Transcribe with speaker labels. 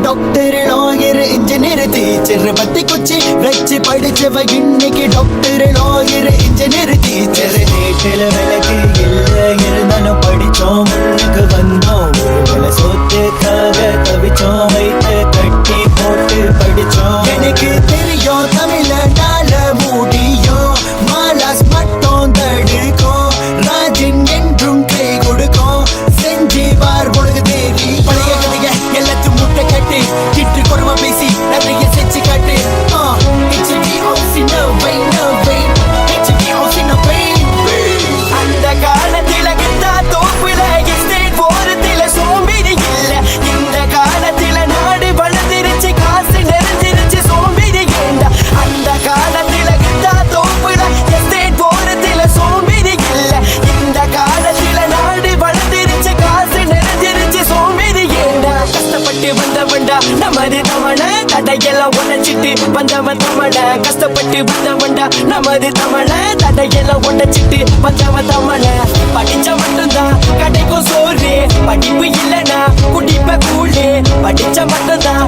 Speaker 1: doctor lawyer engineer teacher பத்தி குச்சி வச்சு படிச்சவ இன்னைக்கு டாக்டர் லாயர் இன்ஜினியர் டீச்சர் நேற்றில விளக்கு இல்ல இருந்தாலும் படிச்சோம் முன்னுக்கு வந்தோம் ஒருவேளை சொத்துக்காக தவிச்சோம் வைத்து கட்டி போட்டு படிச்சோம் எனக்கு தெரியும் தமிழனால முடியும் மாலாஸ் மட்டும் தடுக்கும் ராஜன் என்றும் கை கொடுக்கும் செஞ்சு பார் பொழுது தேவி பழைய கதைய எல்லாத்தையும் முட்டை கட்டு கிட்டு குறவா பேசி நிறைய செஞ்சு காட்டு
Speaker 2: அந்த காலத்தில கிட்டா தோப்புல எஸ்டேட் போறதில சோம்பேறி இல்ல இந்த காலத்தில நாடு வளர்ந்துருச்சு காசு நிறைஞ்சிருச்சு சோம்பேறி ஏண்டா அந்த காலத்தில கிட்டா தோப்புல எஸ்டேட் போறதில சோம்பேறி இல்ல இந்த காலத்தில நாடு வளர்ந்துருச்சு காசு நிறைஞ்சிருச்சு சோம்பேறி ஏண்டா கஷ்டப்பட்டு வந்தவன்டா நமது தமிழ தடையெல்லாம் உடைச்சிட்டு வந்தவன் தமிழ கஷ்டப்பட்டு வந்தவன்டா நமது தமிழ தடையெல்லாம் உடைச்சிட்டு வந்தவன் தமிழ படிச்ச மட்டும்தான் கிடைக்கும் சோறு படிப்பு இல்லனா குடிப்ப கூழு படிச்ச மட்டும்தான்